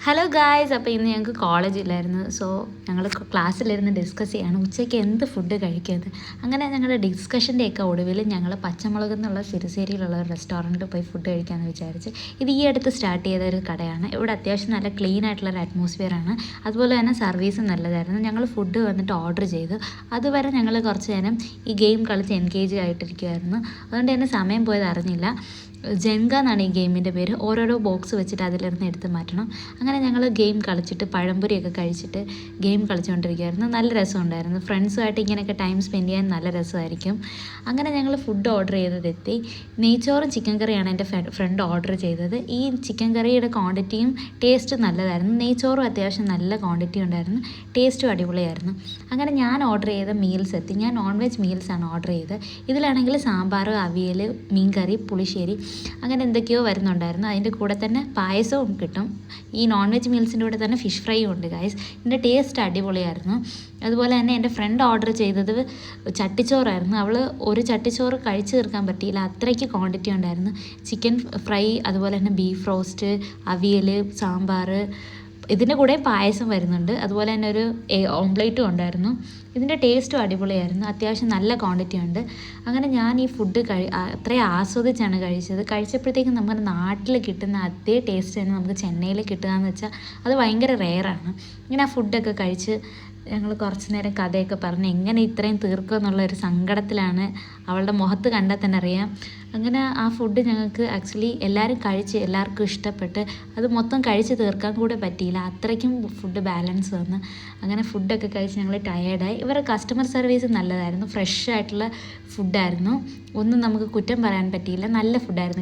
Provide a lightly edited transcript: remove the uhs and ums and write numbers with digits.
Hello guys, അപ്പോൾ ഇന്ന് ഞങ്ങൾക്ക് കോളേജില്ലായിരുന്നു. സോ ഞങ്ങൾ ക്ലാസ്സിലിരുന്ന് ഡിസ്കസ് ചെയ്യാണ് ഉച്ചയ്ക്ക് എന്ത് ഫുഡ് കഴിക്കുന്നത്. അങ്ങനെ ഞങ്ങളുടെ ഡിസ്കഷൻ്റെയൊക്കെ ഒടുവിൽ ഞങ്ങൾ പച്ചമുളക് എന്നുള്ള സിരിശ്ശേരിയിലുള്ള ഒരു റെസ്റ്റോറൻറ്റിൽ പോയി ഫുഡ് കഴിക്കാമെന്ന് വിചാരിച്ച്. ഇത് ഈ അടുത്ത് സ്റ്റാർട്ട് ചെയ്ത ഒരു കടയാണ്. ഇവിടെ അത്യാവശ്യം നല്ല ക്ലീൻ ആയിട്ടുള്ളൊരു അറ്റ്മോസ്ഫിയറാണ്. അതുപോലെ തന്നെ സർവീസും നല്ലതായിരുന്നു. ഞങ്ങൾ ഫുഡ് വന്നിട്ട് ഓർഡർ ചെയ്തു. അതുവരെ ഞങ്ങൾ കുറച്ച് നേരം ഈ ഗെയിം കളിച്ച് എൻഗേജ് ആയിട്ടിരിക്കുമായിരുന്നു. അതുകൊണ്ട് തന്നെ സമയം പോയത് അറിഞ്ഞില്ല. ജെങ്ക എന്നാണ് ഈ ഗെയിമിൻ്റെ പേര്. ഓരോരോ ബോക്സ് വെച്ചിട്ട് അതിലിരുന്ന് എടുത്ത് മാറ്റണം. അങ്ങനെ ഞങ്ങൾ ഗെയിം കളിച്ചിട്ട് പഴംപൊരിയൊക്കെ കഴിച്ചിട്ട് ഗെയിം കളിച്ചുകൊണ്ടിരിക്കുകയായിരുന്നു. നല്ല രസമുണ്ടായിരുന്നു. ഫ്രണ്ട്സുമായിട്ട് ഇങ്ങനെയൊക്കെ ടൈം സ്പെൻഡ് ചെയ്യാൻ നല്ല രസമായിരിക്കും. അങ്ങനെ ഞങ്ങൾ ഫുഡ് ഓർഡർ ചെയ്തതെത്തി. നെയ്ച്ചോറും ചിക്കൻ കറിയാണ് എൻ്റെ ഫ്രണ്ട് ഓർഡർ ചെയ്തത്. ഈ ചിക്കൻ കറിയുടെ ക്വാണ്ടിറ്റിയും ടേസ്റ്റും നല്ലതായിരുന്നു. നെയ്ച്ചോറും അത്യാവശ്യം നല്ല ക്വാണ്ടിറ്റി ഉണ്ടായിരുന്നു. ടേസ്റ്റും അടിപൊളിയായിരുന്നു. അങ്ങനെ ഞാൻ ഓർഡർ ചെയ്ത മീൽസ് എത്തി. ഞാൻ നോൺ വെജ് മീൽസാണ് ഓർഡർ ചെയ്തത്. ഇതിലാണെങ്കിൽ സാമ്പാർ, അവിയൽ, മീൻകറി, പുളിശ്ശേരി അങ്ങനെ എന്തൊക്കെയോ വരുന്നുണ്ടായിരുന്നു. അതിൻ്റെ കൂടെ തന്നെ പായസവും കിട്ടും. ഈ നോൺ വെജ് മീൽസിൻ്റെ കൂടെ തന്നെ ഫിഷ് ഫ്രൈയും ഉണ്ട് ഗൈസ്. ഇതിൻ്റെ ടേസ്റ്റ് അടിപൊളിയായിരുന്നു. അതുപോലെ തന്നെ എൻ്റെ ഫ്രണ്ട് ഓർഡർ ചെയ്തത് ചട്ടിച്ചോറായിരുന്നു. അവൾ ഒരു ചട്ടിച്ചോറ് കഴിച്ചു തീർക്കാൻ പറ്റിയില്ല, അത്രയ്ക്ക് ക്വാണ്ടിറ്റി ഉണ്ടായിരുന്നു. ചിക്കൻ ഫ്രൈ, അതുപോലെ തന്നെ ബീഫ് റോസ്റ്റ്, അവിയൽ, സാമ്പാർ, ഇതിൻ്റെ കൂടെ പായസം വരുന്നുണ്ട്. അതുപോലെ തന്നെ ഒരു ഓംപ്ലേറ്റും ഉണ്ടായിരുന്നു. ഇതിൻ്റെ ടേസ്റ്റും അടിപൊളിയായിരുന്നു. അത്യാവശ്യം നല്ല ക്വാണ്ടിറ്റി ഉണ്ട്. അങ്ങനെ ഞാൻ ഈ ഫുഡ് അത്രയും ആസ്വദിച്ചാണ് കഴിച്ചത്. കഴിച്ചപ്പോഴത്തേക്കും നമ്മുടെ നാട്ടിൽ കിട്ടുന്ന അതേ ടേസ്റ്റ് തന്നെ നമുക്ക് ചെന്നൈയിൽ കിട്ടുക എന്ന് വെച്ചാൽ അത് ഭയങ്കര റെയറാണ്. ഇങ്ങനെ ആ ഫുഡൊക്കെ കഴിച്ച് ഞങ്ങൾ കുറച്ച് നേരം കഥയൊക്കെ പറഞ്ഞ് എങ്ങനെ ഇത്രയും തീർക്കുക എന്നുള്ളൊരു സങ്കടത്തിലാണ്. അവളുടെ മുഖത്ത് കണ്ടാൽ തന്നെ അറിയാം. അങ്ങനെ ആ ഫുഡ് ഞങ്ങൾക്ക് ആക്ച്വലി എല്ലാവരും കഴിച്ച് എല്ലാവർക്കും ഇഷ്ടപ്പെട്ട് അത് മൊത്തം കഴിച്ച് തീർക്കാൻ കൂടെ പറ്റിയില്ല. അത്രയ്ക്കും ഫുഡ് ബാലൻസ് വന്ന്. അങ്ങനെ ഫുഡൊക്കെ കഴിച്ച് ഞങ്ങൾ ടയേർഡായി. ഇവരുടെ കസ്റ്റമർ സർവീസ് നല്ലതായിരുന്നു. ഫ്രഷ് ആയിട്ടുള്ള ഫുഡായിരുന്നു. ഒന്നും നമുക്ക് കുറ്റം പറയാൻ പറ്റിയില്ല. നല്ല ഫുഡായിരുന്നു.